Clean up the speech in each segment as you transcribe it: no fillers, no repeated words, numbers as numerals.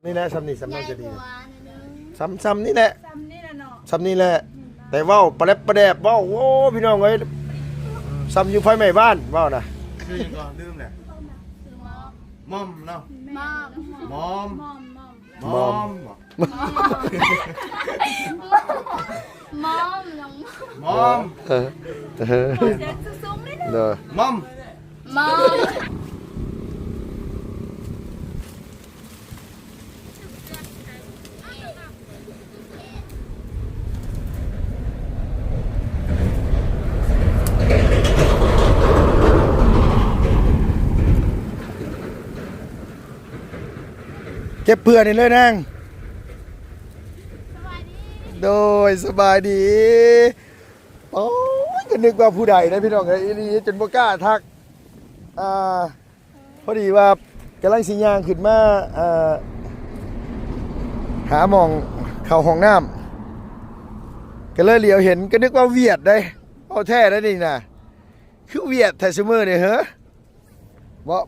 นี่แหละซ้ำนี่ซ้ำนั่นจะดี หวานนึง ซ้ำนี่แหละ ซ้ำนี่แหละเนาะ ซ้ำนี่แหละแต่เว้าประเด็บประแดบเว้าโอ้พี่น้องเอ้ยซ้ำอยู่ไฟไหม้บ้านเว้านะคือยังก่อนลืมแหละ คือมอม มอมเนาะ มอม มอม มอม มอม มอมน้อง มอม เสียงสูงๆเลยนะ เด้อมอม มอม เก็บเพื่อนนี่เลยนางโดยสบายดีโอ้ยก็นึกว่าผู้ใดนะพี่น้องเอ้ยอีนี่จนบ่กล้าทักพอดีว่ากำลังสิย่างขึ้นมาหาหมองเข้าห้องน้ำก็เลยเหลียวเห็นก็นึกว่าเวียดได้เอาแท้ได้นี่นะคือเวียดแท้ซุมื้อนี่เหรอ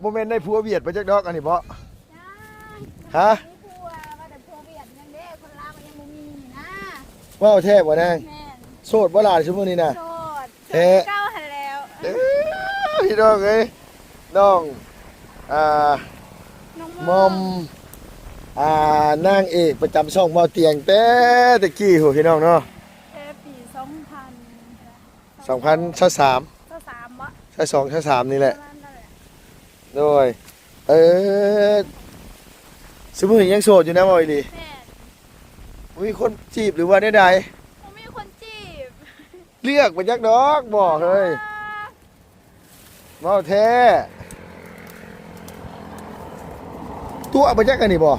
บ่แม่นได้ผัวเวียดไปจักดอกอันนี้บ่ฮะ มีผัวว่าแต่ผัวเวียดยังเด้คนลาวก็ยังบ่มีนะ ว่าเอาแท้บ่นาง แม่น โสดบ่ล่ะซุมื้อนี้น่ะ โสด เอ๊ะ เก้าหันแล้ว พี่น้องเอ้ยน้องน้อง มอมนางเอกประจำช่องเมาเตียงแต่ตะกี้โหพี่น้องเนาะ ปี2023 2023 วะ 22 23นี่แหละ ประมาณนั้นแหละ โดยสมมุติยังโสดอยู่นะบ่อีหลี แม่น มีคนจีบหรือว่าได้ใด ผมมีคนจีบ เลือกไปจักดอกบอกเลยเมาแท้ตัวไปจักกันนี่บ่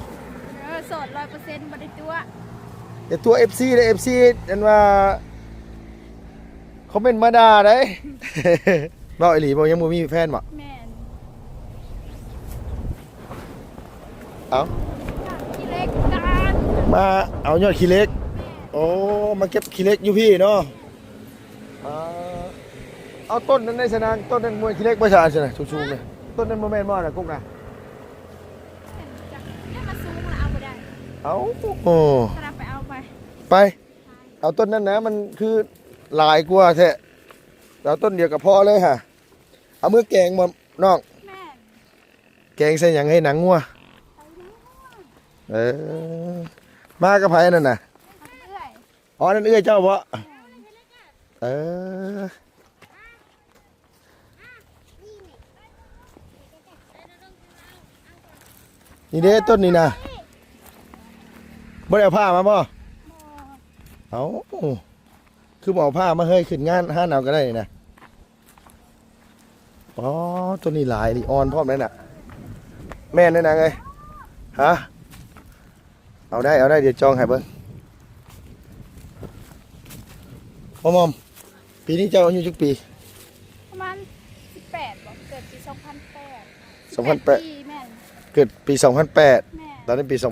โสด100%บ่ได้ตัว แต่ตัว FC ได้ FC อันว่าเขาเป็นมาด่าได้ เว้าอีหลีบ่ยังบ่มีแฟนบ่ แม่น เอ้า ขี้เล็กกัน มาเอายอดขี้เล็ก โอ้มาเก็บขี้เล็กอยู่พี่เนาะเอาต้นนั้นในสนามต้นนั้นมวยขี้เล็กบ่ใช่อันนะสูงๆเลยต้นนั้นบ่แม่นบ่น่ะกุ๊กน่ะ จะให้มาซูงแล้วเอาบ่ได้ เอาโอ้ ถ้าเราไปเอาไป ไป เอาต้นนั้นนะมันคือหลายกว่าแท้เอาต้นเดียวกับพ่อเลยฮะเอามือแกงบ่น้อง แม่น แกงใส่หยังให้หนังงัวเออมากับไผนั่นน่ะ เอาเรื่อย อ๋อนั่นเอื้อยเจ้าบ่เออนี่เด้ต้นนี่นะบ่ได้เอาผ้ามาบ่เอาคือบ่เอาผ้ามาเฮ้ยขึ้นงานห้านเอาก็ได้นะอ๋อต้นนี้หลายดิออนพร้อมเลยน่ะแม่นได้นางเอ้ยฮะเอาได้เดี๋ยวจองให้เบิ่งพ่อมอมปีนี้เจ้าอายุจักปี ประมาณ18บ่เกิดปี2008 2008 ปีแม่น เกิดปี 2008 แม่น ตอนนี้ปี 2025 18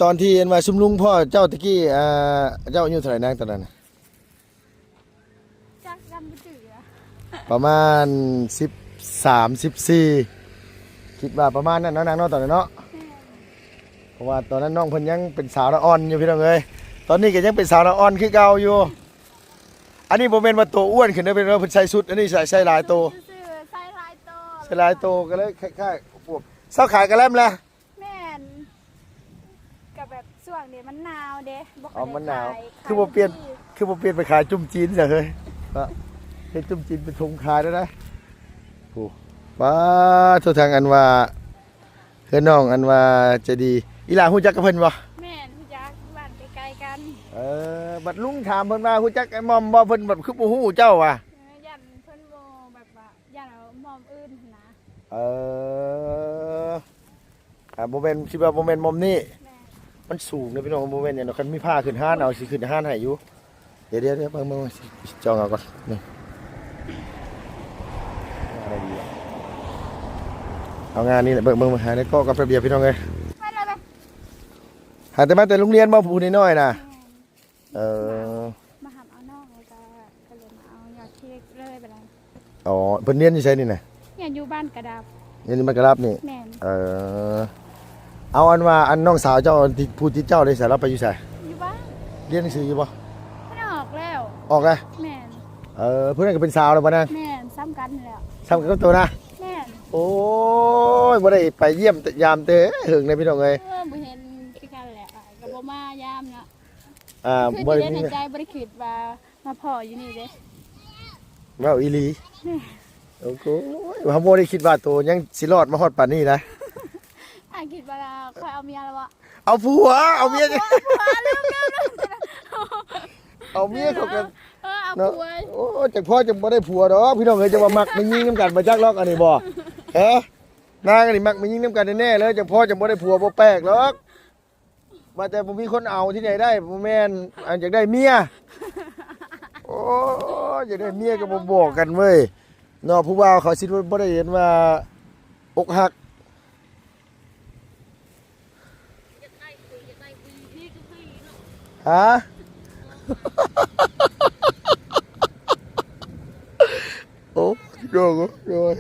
ตอนที่เอ็นมาชุมลุงพ่อเจ้าตะกี้เจ้าอายุเท่าไหร่นางตอนนั้นน่ะ จักจำบ่จือ ประมาณ13 14คิดว่าประมาณนั้นเนาะนางเนาะตอนนั้นเนาะเพราะว่าตอนนั้นน้องเพิ่นยังเป็นสาวละอ่อนอยู่พี่น้องเอ้ยตอนนี้ก็ยังเป็นสาวละอ่อนคือเก่าอยู่อันนี้บ่แม่นว่าตัวอ้วนขึ้นเด้อเป็นว่าเพิ่นใส่ชุดอันนี้ใส่หลายโต ซื่อๆใส่ลายโต ใส่หลายโตก็เลยคล้ายๆพวกเซาขายกระแลมแหละ แม่นกับแบบช่วงนี้มันหนาวเด้บ่ค่ อ๋ อ อย มันหนาว ขย คือบ่เปลี่ยนไปขายจุ่มจีนซะเฮ้ยเฮ็ดจุ่มจีนเป็นธงขายได้นะโอ้ว้าทุกทางอันว่าเฮือนน้องอันว่าจะดีอีหลาฮู้จักกับเพิ่นบ่ แม่นพี่จักบ้านใกล้ๆกัน บัดลุงถามเพิ่นว่าฮู้จักไอ้หม่อมบ่เพิ่นแบบคือบ่ฮู้เจ้าว่ะ ยันเพิ่นบ่แบบว่ายันเอาหมอมอื่นนะ บ่แม่นคิดว่าบ่แม่นหม่อมนี่ แม่ มันสูงเด้อพี่น้องบ่แม่นหยังดอกคันมีผ้าขึ้นห้านเอาสิขึ้นห้านให้อยู่เดี๋ยวเบิ่งสิจองเอาก่อนนี่อะไรดีวะเอางานนี้แหละเบิ่งมาหาในเกาะกับระเบียบพี่น้องเอ้ย ไปเลยไป หาแต่มาแต่โรงเรียนบ่ผู้น้อยๆน่ะแม่เออ มาหาเอานอกแล้วก็เลยมาเอายอดเค้กเลยไปเลย อ๋อเพิ่นเรียนอยู่ไสนี่น่ะ เนี่ยอยู่บ้านกระดับ เรียนอยู่มันกระลับนี่ แม่น เอาอันว่าอันน้องสาวเจ้าที่ผู้ที่เจ้าได้สารไปอยู่ไส อยู่บ้าน เรียนหนังสืออยู่บ่ ไม่ได้ออกแล้ว ออกเลย แม่น เพิ่นนก็เป็นสาวแล้วบ่นาง แม่นซ้ำกันแล้ว ซ้ำกันกับตัวนะ แม่น โอ้ยบ่ได้ไปเยี่ยมยามเตะหึงเลยพี่น้องเอ้ย บ่เห็นคือกันแหละก็บ่มายามเนาะ คือ บ่ ที่ ได้ ได้ มี ในใจบ่ได้คิดว่ามาพ่ออยู่นี่เด้ เว้าอีหลีโอ้โหว่าบ่ได้คิดว่าตัวยังสิรอดมาฮอดป่านนี้นะ คิดว่าค่อยเอาเมียแล้วบ่ เอาผัวเอาเมีย ผัวลืม เอาเมียเขากัน เอา เนาะ ผัว โอ้จักพ่อจะบ่ได้ผัวดอกพี่น้องเอ้ยจะว่ามักไม่ยิงน้ำกันมาจักลอกอันนี้บ่เอ๊ะนางอันนี้มักไม่ยิงน้ำกันแน่ๆเลยจักพ่อจะบ่ได้ผัวบ่แปลกหรอกว่าแต่บ่มีคนเอาที่ไหนได้บ่แม่นอันอยากได้เมียโอ้อยากได้เมียก็บ่บอกกันเว้ยเนาะผู้บ่าวเขาสิบ่ได้เห็นว่าอกหักฮะ โอ้โดนโดน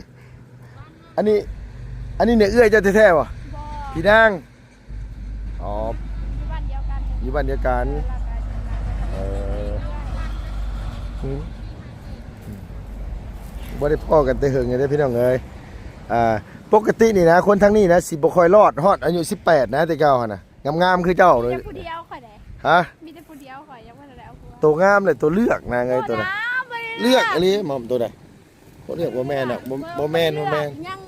อันนี้เนี่ยเอื้อยเจ้าแท้ๆป่ะ บ่ พี่นางอ๋อ อยู่บ้านเดียวกัน อยู่บ้านเดียวกันเออบ่ได้พ่อกันแต่เหิงไงเด้อพี่น้องเอ้ยปกตินี่นะคนทั้งนี้นะสิบ่ค่อยรอดฮอดอายุ18นะแต่เก่าหั่นน่ะงามๆคือเจ้าเลย แต่ผู้เดียวข่อยได้ ฮะ มีแต่ผู้เดียวข่อยยังบ่ได้เอาผัว ตัวงามเลยตัวเลือกนางเอ้ยตัวน่ะ บ่ได้ เลือกอันนี้หม่อมตัวใดบ่เลือกบ่แม่นน่ะบ่แม่น ยัง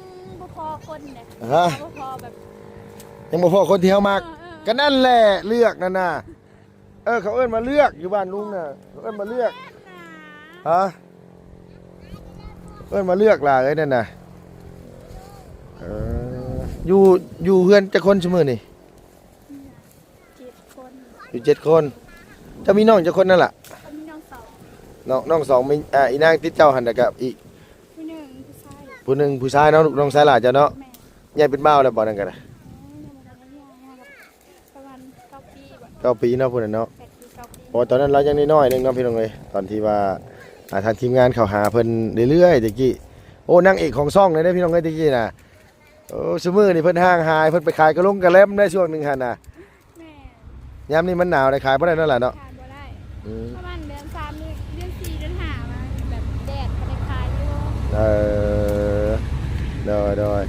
บ่พอคนเด้ ฮะ บ่พอแบบ ยังบ่พอคนที่เฮามักก็นั่นแหละเลือกนั่นน่ะเขาเอิ้นมาเลือกอยู่บ้านลุงน่ะเขาเอิ้นมาเลือกฮะเอิ้นมาเลือกล่ะเอ้ยนั่นน่ะอยู่เฮือนจักคนซุมื้อนี่ 7 คน อยู่7คนจะมีน้องจักคนนั่นล่ะ มีน้องสาว น้องสองมีอีนางติดเจ้าหั่นน่ะกับอีก ผู้หนึ่งผู้ชาย ผู้หนึงผู้ชายเนาะน้องชายหล่ะเจ้าเนาะ แม่ ใหญ่เป็นบ้าวแล้วบ่นั่นก็ได้ ประมาณ9 ปีบ่ 9 ปีเนาะพุ่นน่ะเนาะ 8 ปี 9 ปี โอ้ตอนนั้นเรายังน้อยๆนึงเนาะพี่น้องเอ้ยตอนที่ว่าทางทีมงานเขาหาเพิ่นเรื่อยๆตะกี้โอ้นางเอกของซ่องเลยเด้อพี่น้องเอ้ยตะกี้น่ะโอ้ซุมื้อนี่เพิ่นห่างหายเพิ่นไปขายกระลงกระแลมได้ช่วงหนึงหั่นน่ะ แม่ ยามนี้มันหนาวได้ขายบ่ได้นั่นแหละเนาะ ขายบ่ได้ อืม ประมาณเดือน3เดือน4เดือน5มาแบบแดดก็ได้ขายอยู่ เออโดย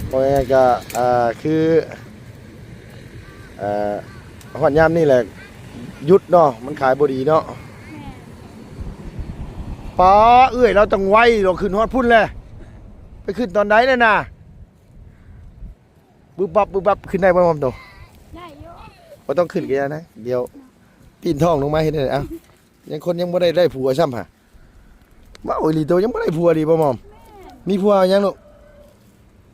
เพราะงั้นก็คือฮอดยามนี่แหละหยุดเนาะมันขายบ่ดีเนาะ แม่ ป๋าเอ้ยเราต้องไวเราขึ้นฮอดพุ่นเลยไปขึ้นตอนไหนน่ะน่ะบึบบับขึ้นได้บ่มอมโต ได้อยู่ บ่ต้องขึ้นกันนะเดี๋ยวปีนท้องลงมาเฮ็ดได้เอ้ายังคนยังบ่ได้ผัวซ้ำห่ะว่าโอ้ยลีโตยังบ่ได้ผัวดีบ่มอมมีผัวยังลูก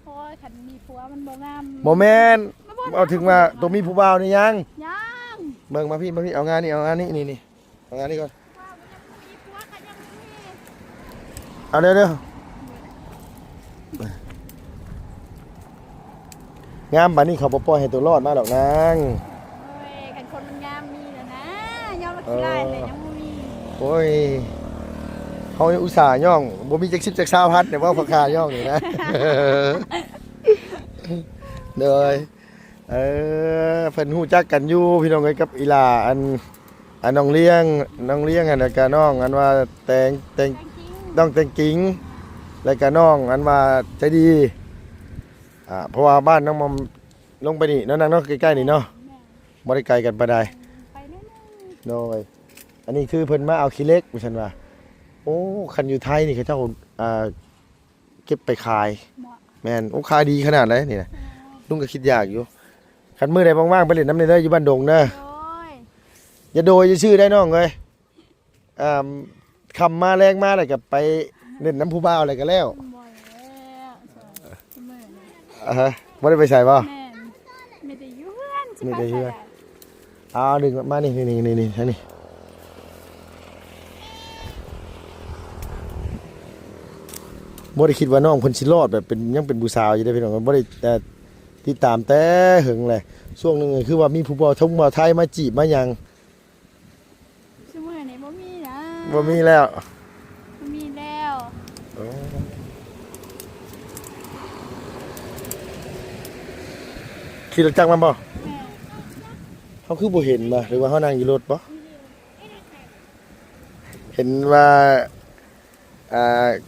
เพราะว่าคันมีผัวมันบ่งาม บ่แม่นเอาถึงว่าตัวมีผู้บ่าวนี่ยัง ยัง เบิ่งมาพี่เอางานนี่นี่เอางานนี่ก่อน มีผัวก็ยังมี เอาเร็วงามบัดนี้เขาบ่ปล่อยให้ตัวรอดมาดอกนาง โอ้ยคันคนมันงามมีแล้วนะยอมรับขี้ร้ายเลยยังบ่มี โอ้ยเขาอุตส่าห์ย่องบ่มีจัก10จัก20พันเนี่ยว่าราคาย่องนี่นะ เด้อเพิ่นฮู้จักกันอยู่พี่น้องเอ้ยกับอีหล่าอันน้องเลี้ยงอันแล้วก็น้องอันว่าแต่ง จริง ต้องแต่งกิ้งแล้วก็น้องอันว่าใจดีเพราะว่าบ้านน้องมอมลงไปนี่เนาะนางเนาะใกล้ๆนี่เนาะ แม่ บ่ได้ไกลกันปานใด ไปเรื่อย โดยอันนี้คือเพิ่นมาเอาขี้เหล็กว่าซั่นว่าโอ้คันอยู่ไทยนี่เขาเจ้าเก็บไปขาย ๆเหมาะ แม่นโอ้ขายดีขนาดไหนนี่นะลุงก็คิดอยากอยู่คันมื้อใดว่างๆไปเล่นน้ำเด้ออยู่บ้านดงเด้อ โอ้ย อย่าโดยจะชื่อได้น้องเอ้ยคำมาแรงมาแล้วก็ไปเล่นน้ำผู้บ่าวอะไรก็แล้ว บ่แล้วเมื่อนี้ บ่ได้ไปใส่ป่ะ แม่นไม่ได้อยู่เฮือนสิ ไม่ ไป ได้อยู่ ใส่ เฮือน เอาดึงมานี่ทางนี้บ่ได้คิดว่าน้องเพิ่นสิรอดแบบเป็นยังเป็นผู้สาวอยู่ได้อพี่น้องบ่ได้ติดตามแต่หึงเลยช่วงหนึงก็คือว่ามีผู้บ่าวไทยมาจีบมาหยัง ซุมื้อนี้บ่มีนะ บ่มีแล้ว บ่มีแล้ว โอ้ ขี่รถจักรมาบ่ แม่ เขาคือบ่เห็นบ่หรือว่าเขานั่งอยู่รถบ่เห็นว่า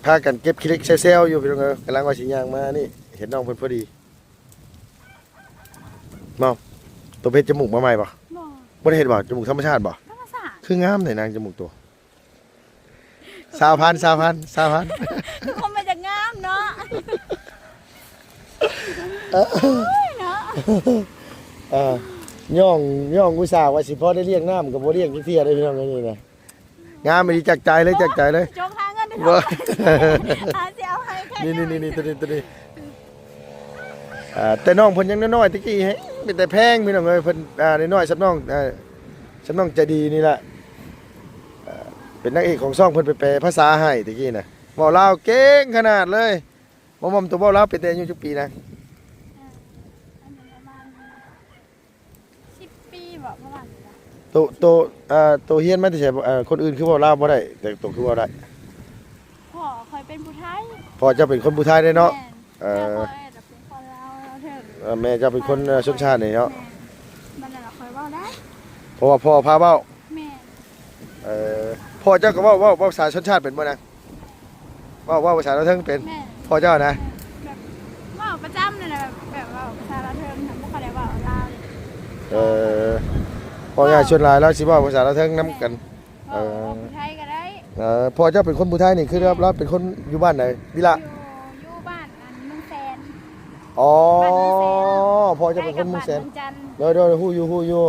พากันเก็บขี้เล็กเซลๆอยู่พี่น้องเอ้ยกำลังว่าสิย่างมานี่เห็นน้องเพิ่นพอดีเมาตัวเพชรจมูกมาใหม่บ่ บ่ บ่ได้เห็นบ่จมูกธรรมชาติบ่ ธรรมศาสตร์ คืองามเลยนางจมูกตัว20,000 ทุกคนมันจะงามเนาะ เนาะย่องอุตส่าห์ว่าสิพอได้เลี้ยงน้ำกับบ่เลี้ยงจักเที่ยได้พี่น้องเอ้ยนี่นะงามไม่ดีจากใจเลยจากใจเลย จงหาเงินได้ บ่ สิเอาให้แค่ นี่ตัวนี้แต่น้องเพิ่นยังน้อยๆตะกี้ให้เป็นแต่แพงพี่น้องเอ้ยเพิ่นน้อยๆซับน้องซับน้องใจดีนี่แหละเป็นนางเอกของช่องเพิ่นไปแปลภาษาให้ตะกี้น่ะเว้าลาวเก่งขนาดเลยบ่มอมตัวเว้าลาวเป็นแต่อายุจักปีนะ ประมาณ10 ปีบ่ประมาณนี้นะ ตัวเฮียนมาแต่ใช่คนอื่นคือเว้าลาวบ่ได้แต่ตัวคือเว้าได้ พ่อคอยเป็นผู้ไทย พอจะเป็นคนผู้ไทยได้เนาะ แม่คอยเป็นคนลาวเราเถิด แม่จะเป็นคนชนชาตินี่เนาะ มันน่ะคอยเว้าได้ เพราะว่าพ่อพาเว้า แม่ พ่อเจ้าก็เว้าภาษาชนชาติเป็นบ่นะเว้าภาษาเราเทิงเป็น แม่ พ่อเจ้านะ แบบเว้าประจำนั่นน่ะแบบเว้าภาษาเราเทิงทำบ่ค่อยได้เว้าลาวเลย พ่อย่าชวนหลายแล้วสิเว้าภาษาเราเทิงนํกัน เว้าผู้ไทยก็ได้ พ่อเจ้าเป็นคนผู้ไทยนี่คือเราเป็นคนอยู่บ้านไหนวิละ อยู่บ้านอันเมืองแสน อ๋อ บ้านเมืองแสน พ่อเจ้าเป็นคนเมืองแสน ใกล้กับบ้าเมืองจันทร์ โดยฮู้อยู่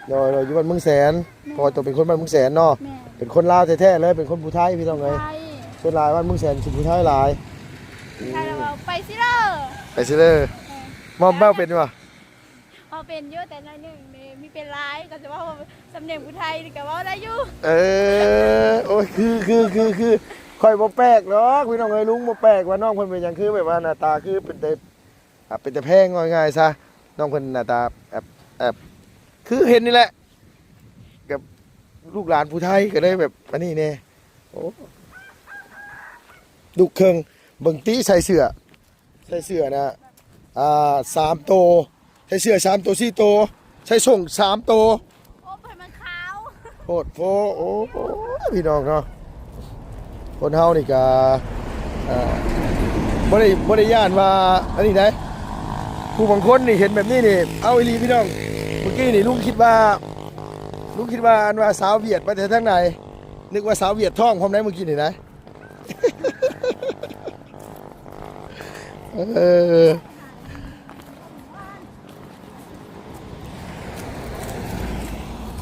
โดยอยู่บ้านเมืองแสนพ่อตัวเป็นคนบ้านเมืองแสนเนาะ แม่ เป็นคนลาวแท้ๆเลยเป็นคนผู้ไทยพี่น้องเอ้ย ไทย ส่วนหลายบ้านเมืองแสนสิผู้ไทยหลาย ไทยแล้วเว้าไปสิเด้อ ไปซิเด้อมอมเบ้าเป็นบ่ เอาเป็นเยอะแต่น้อยหนึงนี่มีเป็นหลายก็จะว่าสำเนียงผู้ไทยนี่ก็เว้าได้อยู่ โอ้ยคือค่อยบ่แปลกหรอกพี่น้องเอ้ยลุงบ่แปลกว่าน้องเพิ่นเป็นหยังคือแบบว่าหน้าตาคือเป็นแต่แพงง่ายๆซะน้องเพิ่นหน้าตาแอบคือเห็นนี่แหละกับลูกหลานผู้ไทยก็ได้แบบอันนี้แน่โอ้ดุเครื่องเบิ่งตีใส่เสื้อนะ3โตวใส่เสื้อ3โตว4โตวใส่ส่ง3โตว โอ้เพิ่นมันขาว โคตรโฟโอ้โหพี่น้องเนาะคนเฮานี่ก็บ่ได้ย่านว่าอันนี้ได้ผู้บางคนนี่เห็นแบบนี้นี่เอาอีหลีพี่น้องเมื่อกี้นี่ลุงคิดว่าอันว่าสาวเวียดไปแต่ทางไหนนึกว่าสาวเวียดท้องพร้อมได้เมื่อกี้นี่นะ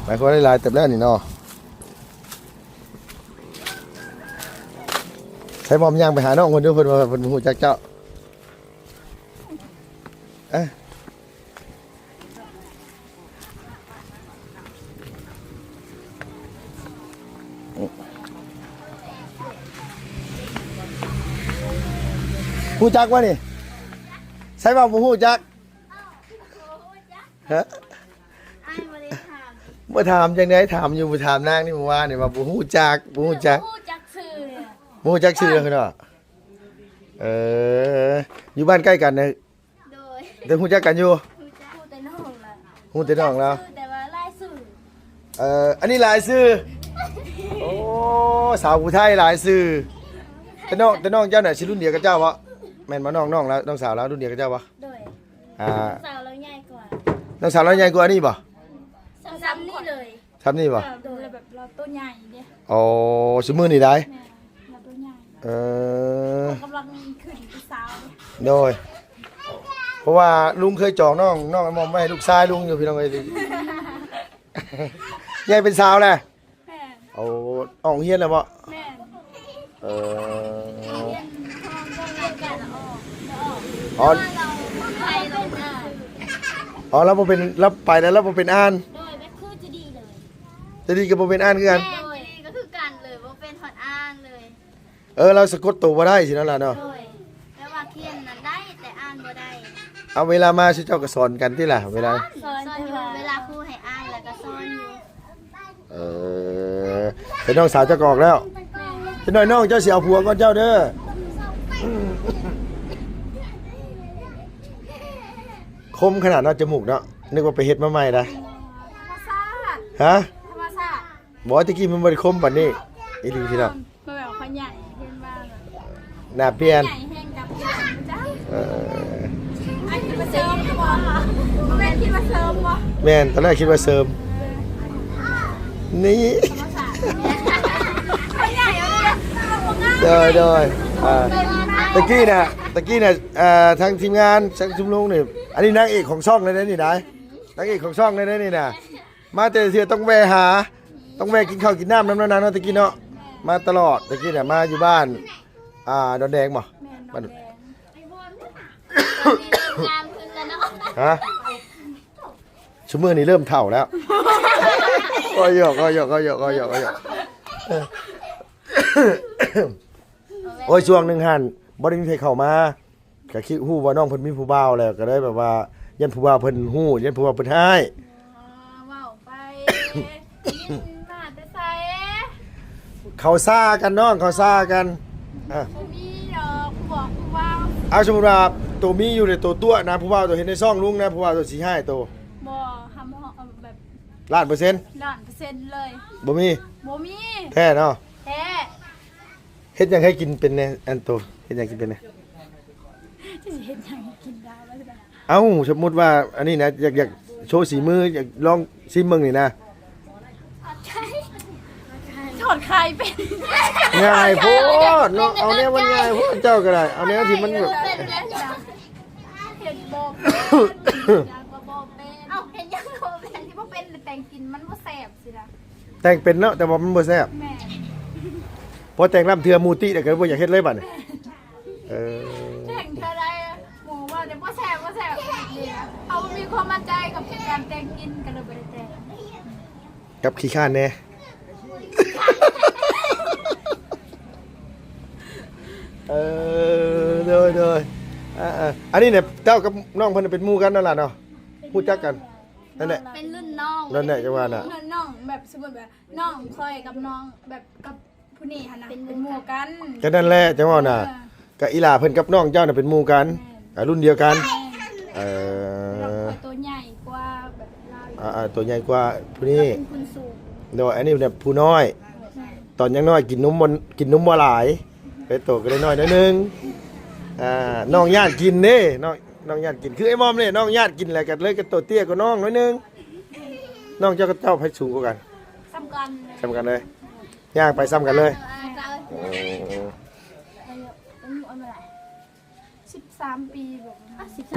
หมายความว่าหลายเต็มแล้วนี่เนาะใช้มอมย่างไปหาน้องคนเดียวเพิ่นว่าเพิ่นฮู้จักเจ้าฮู้จักวะนี่ใช่บ่บ่ฮู้จักฮะ อ้ายบ่ได้ถาม บ่ถามจังได๋ถามอยู่บ่ถามนางนี่เมื่อวานนี่ว่าบ่ฮู้จักบ่ฮู้จัก ฮู้จักชื่อเนี่ย บ่ฮู้จักชื่อเพิ่นเนาะอยู่บ้านใกล้กันนะ โดย แต่ฮู้จักกันอยู่ ฮู้จักฮู้แต่น้องล่ะ ฮู้แต่น้องแล้ว ชื่อแต่ว่าลายชื่อ อันนี้หลายชื่อโอ้สาวผู้ไทยหลายชื่อแต่น้องเจ้าน่ะสิรุ่นเดียวกับเจ้าบ่แม่นบ่น้องแล้วน้องสาวแล้วรุ่นเดียวกับเจ้าบ่ โดย อ่า สาวเราใหญ่กว่า น้องสาวเราใหญ่กว่านี่บ่ ซ้ำนี่เลย ทำนี่บ่ โดยแบบเราตัวใหญ่เด้ อ๋อซุมื้อนี่ได้ แม่เราตัวใหญ่ เออ กำลังขึ้นเป็นสาวเด้ โดยเพราะว่าลุงเคยจองน้องไอ้มอมไว้ให้ลูกชายลุงอยู่พี่น้องเอ้ยใหญ่เป็นสาวแหละ แม่ เอาอ่องเฮียนแล้วบ่ แม่ เออ เรียนทองก็รายการออก อ๋อ เราไทยลงหน้า อ๋อแล้วบ่เป็นรับไปแล้วบ่เป็นอ่าน โดยแบบคือจะดีเลย จะดีกับบ่เป็นอ่านคือกัน แม่ดีก็คือกันเลยว่าเป็นถอดอ้างเลย เราสะกดตัวบ่ได้สินั่นล่ะเนาะ โดยแล้วว่าเขียนนั้นได้แต่อ่านบ่ได้ เอาเวลามาสิเจ้าก็สอนกันที่ล่ะเวลา สอนอยู่เวลาครูให้อ่านแล้วก็สอนอยู่ เป็นน้องสาวเจ้าก็ออกแล้วเป็นน้อยน้องเจ้าสิเอาผัวก่อนเจ้าเด้อ คมขนาดเนาะจมูกเนาะนึกว่าไปเฮ็ดมาใหม่นะ ธรรมชาติ ฮะ ธรรมชาติ บอกว่าตะกี้มันบ่ได้คมปานนี้อีหลีพี่น้อง มันแบบเขาใหญ่เห็นว่าแบบ หน้าเปลี่ยน ใหญ่แห้งกับจ้า เออ อันคิดว่าเสริมบ่แม่คิดว่าเสริมบ่ แม่นตอนแรกคิดว่าเสริมนี่ ธรรมชาติเขาใหญ่เอาเลย โดยตะกี้น่ะทางทีมงานช่างชุมลุงนี่อันนี้นางเอกของช่องเลยนะนี่นายนางเอกของช่องเลยนะนี่นะมาแต่เสียต้องแวะหาต้องแวะกินข้าวกินน้ำน้ำนานๆเนาะตะกี้เนาะมาตลอดตะกี้เนี่ยมาอยู่บ้านดอนแดงบ่ แม่น้องแดง งามขึ้นแล้วเนาะ ฮะชั่วโมงนี้เริ่มเฒ่าแล้วก็หยอกโอ้ยช่วงหนึงหั่นบ่ได้มีใครเข้ามาก็คิดฮู้ว่าน้องเพิ่นมีผู้บ่าวแล้วก็เลยแบบว่ายันผู้บ่าวเพิ่นฮู้ยันผู้บ่าวเพิ่นให้ ว้าวไปยินมาแต่ใส่ เขาซ่ากันน้องเขาซ่ากันอ่ะ บ่มีดอกบอกว่า เอาสมมุติว่าตัวมีอยู่ในตัวนะผู้บ่าวตัวเห็นในซ่องลุงนะผู้บ่าวตัวสิให้ตัว บ่ทำแบบ ล้านเปอร์เซ็นต์ 100%เลย บ่มี บ่มี แท้เนาะ แท้ เฮ็ดหยังให้กินเป็นแน่อันโตเฮ็ดหยังกินเป็นแน่ จะเห็นยังกินได้แล้วจ้ะ เอ้าสมมุติว่าอันนี้นะอยากโชว์สีมืออยากลองซิมเบิ่งนี่นะ ถอดไข่เป็น ง่ายโพดเนาะเอาแนวมันง่ายโพดเจ้าก็ได้เอาแนวที่มันแบบ เห็นบอกอยากบอกเป็น เอ้าเห็นยังโคเป็น ที่บ่เป็นแต่งกินมันบ่แซ่บสิล่ะ แต่งเป็นเนาะแต่ว่ามันบ่แซ่บ แม่ พอแต่งลำเทือมูติแต่ก็บ่อยากเฮ็ดเลยบัดนี้เออ แต่งเท่าไรหมูว่าเดี๋ยวบ่แซ่บเนี่ยเขามีความมั่นใจกับการแต่งกินกันเลยบ่ได้แต่ง กับขี้ข้านแน่ โดยอันนี้เนี่ยเจ้ากับน้องเพิ่นเป็นหมู่กันนั่นล่ะเนาะรู้จักกันนั่นแหละ เป็นรุ่นน้อง นั่นแหละจังว่าน่ะ น้องแบบสมมุติแบบน้องคอยกับน้องแบบกับผู้นี้หั่นน่ะเป็นหมู่กัน ก็นั่นแหละจังว่าน่ะก็อีหล่าเพิ่นกับน้องเจ้าน่ะเป็นหมู่กันรุ่นเดียวกันเอ เรา อ คอยตัวใหญ่กว่าแบบเรา ตัวใหญ่กว่าผู้นี้ เป็นคุณสูง โดยอันนี้เนี่ยผู้น้อย ตอนยังน้อยกินนมบ่หลายไปโตก็ได้น้อยนิดนึงน้องญาติกินเด้น้องญาติกินคือไอ้มอมนี่น้องญาติกินแหละกันเลยก็ตัวเตี้ยกว่าน้องน้อยนึงน้องเจ้าก็เจ้าไผสูงกว่ากัน ซ้ำกัน ซ้ำกันเลยย่างไปซ้ำกันเลย 13 ปีแบบ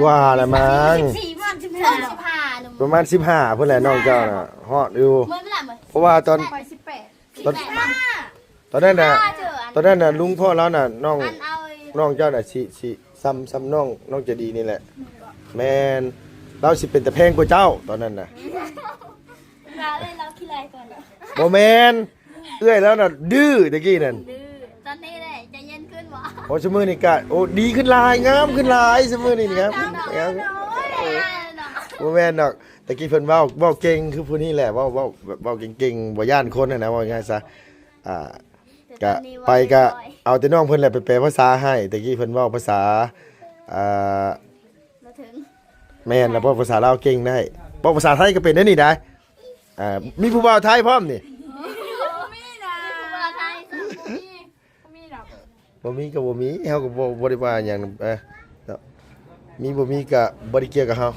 กว่าละมั้ง 15หนุ่ม ประมาณ15พุ่นแหละน้องเจ้าน่ะฮอดอยู่ เมื่อเวลาเหมือน เพราะว่าตอน ไป18 ตอนนั้นน่ะลุงพ่อเราน่ะน้อง อันเอา น้องเจ้าน่ะสิซ้ำน้องจะดีนี่แหละ แม่นเราสิเป็นแต่แพงกว่าเจ้าตอนนั้นน่ะ เราเล่นเราขี้ไรก่อน บ่แม่นเอื้อยแล้วน่ะดื้อตะกี้นั่น ดื้อตอนนี้เลยจะเย็นขึ้นวะ โอ้ซุมื้อนี้ก็โอ้ดีขึ้นหลายงามขึ้นหลายซุมื้อนี้นี่ครับบ่แม่นดอกตะกี้เพิ่นเว้าเก่งคือผู้นี้แหละเว้าเก่งๆบ่ย่านคนน่ะนะว่าง่ายซะก็ไปก็เอาแต่น้องเพิ่นแหละไปแปลภาษาให้ตะกี้เพิ่นเว้าภาษามาถึง แม่นแล้วเว้าภาษาลาวเก่งได้เว้าภาษาไทยก็เป็นได้นี่ได้มีผู้บ่าวไทยพร้อมนี่ มีนะ ว่าไทย มีดอก บ่มีก็บ่มีเฮาก็บ่ได้ว่าหยังเนาะมีบ่มีก็บ่ได้เกี่ยวกับเฮา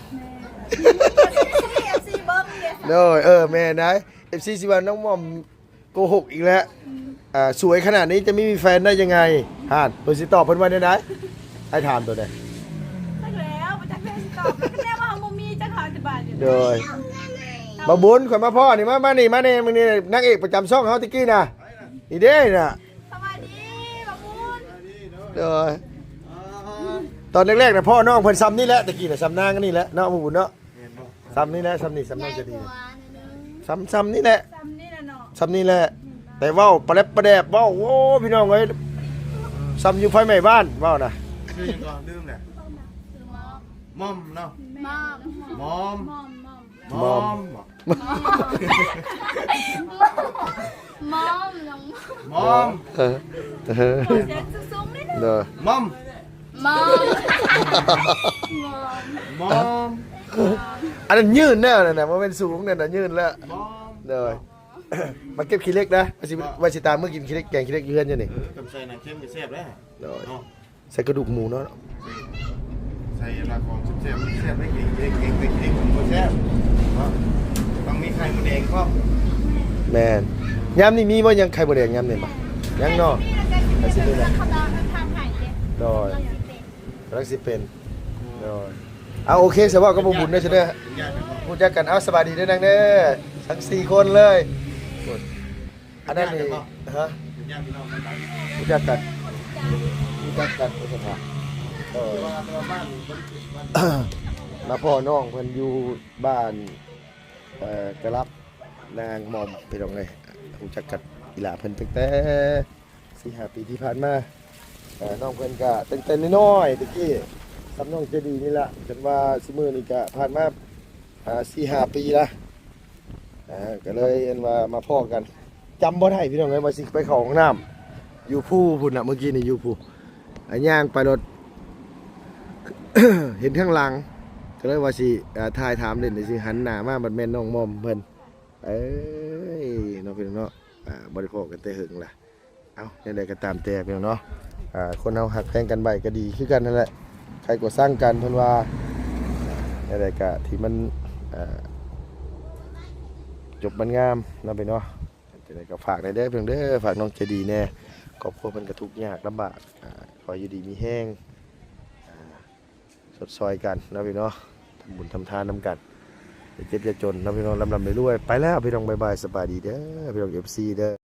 FC เบิ้มเนี่ย โดยแม่นได้ FC สิว่าน้องหม่อมโกหกอีกแล้วสวยขนาดนี้จะไม่มีแฟนได้ยังไงฮาดเพิ่นสิตอบเพิ่นว่าได้ไหนให้ถามตัวได้ สักแล้วมาจากเพจตอบแล้วก็แน่ว่าบ่มีจักหา10 บาทอยู่ โดยบ่บุญข่อยมาพ่อนี่มานี่มึงนี่นางเอกประจำช่องเฮาตะกี้น่ะนี่เด้น่ะ สวัสดีบักบุญ โดยตอนแรกๆน่ะพ่อน้องเพิ่นซ้ำนี่แหละตะกี้น่ะซ้ำนางกันนี่แหละเนาะบ่บุญเนาะซ้ำนี่แหละซ้ำนี่ซ้ำนางจะดีซ้ำนี่แหละ จำนี่นะเนาะ ซ้ำนี่แหละแต่เว้าประเล็บประแดบเว้าโอ้พี่น้องเอ้ยซ้ำอยู่ไฟไหม้บ้านเว้าน่ะ ชื่อยังก่อนลืมเนี่ยมอมเนาะ มอม มอม มอม มอม มอมน้อง มอม เออ เสียงสูงๆนิดนึง เด้อ มอม มอม มอม ม อันนั้นยืนแน่น่ะนะมันเป็นสูงนั่นน่ะยืนแล้ว มอง เด้อ มาเก็บขี้เล็กนะว่าสิตามเมื่อกินขี้เล็กแกงขี้เล็กอยู่เฮือนอยู่นี่ กับใส่น้ำเค็มก็แซ่บแล้ว เด้อ เนาะ ใส่กระดูกหมูเนาะ ใส่ราของแซ่บแซ่บได้เก่งผมก็แซ่บเนาะต้องมีไข่มดแดงก็ แม่นยามนี่มีบ่ยังไข่บ่แดงยามนี่บ่ยังเนาะ แต่สิเป็นเขาดาวทางหายเด้ โดย เราสิเป็น กำลังสิเป็นโดยเอาโอเคสว่าก็บ่บุญเด้อเด้อ ญาติกันบ่ พูดจักกันเอาสบายดีเด้อนางเด้อทั้ง4คนเลยอันนั้นนี่ฮะ ญาติพี่น้องกันไป พูดจักกันพูดจักกันโอ้สภาเออ ตัวบ้านบ้าน มาพ่อน้องเพิ่นอยู่บ้านกระลับนางหม่อมพี่น้องเอ้ยรู้จักกันอีหลาเพิ่นตั้งแต่4-5 ปีที่ผ่านมาน้องเพิ่นก็ตั้งแต่น้อยๆตะกี้ทำน้องเจดีนี่ล่ะจนว่าซุมื้อนี้ก็ผ่านมา4-5 ปีละก็เลยเอ็นว่ามาพ้อกันจำบ่ได้พี่น้องเอ้ยว่าสิไปเข้าห้องน้ำอยู่ผู้พุ่นน่ะเมื่อกี้นี่อยู่ผู้ย่างไปรถ เห็นข้างหลังก็เลยว่าสิถ่ายถามเล่นสิหันหน้ามาบัดแม่นน้องมอมเพิ่นเอ้ยน้องพี่น้องเนาะบ่ได้พอกันแต่หึงล่ะเอ้าจังได๋ก็ตามแต่พี่น้องเนาะคนเฮาฮักแพงกันไว้ก็ดีคือกันนั่นแหละใครก็สร้างกันเพิ่นว่าจังได๋ก็ที่มันจบมันงามเนาะพี่เนาะจังได๋ก็ฝากได้เด้อพี่น้องเด้อฝากน้องใจดีแน่ครอบครัวเพิ่นก็ทุกข์ยากลำบากขออยู่ดีมีแห้ง สดซอยกันนะพี่น้องทำบุญทำทานน้ำกันอย่าเจ็บอย่าจนนะพี่น้องลำลำไปรวยไปแล้วพี่น้องบายบายสบายดีเด้อพี่น้อง FC เด้อ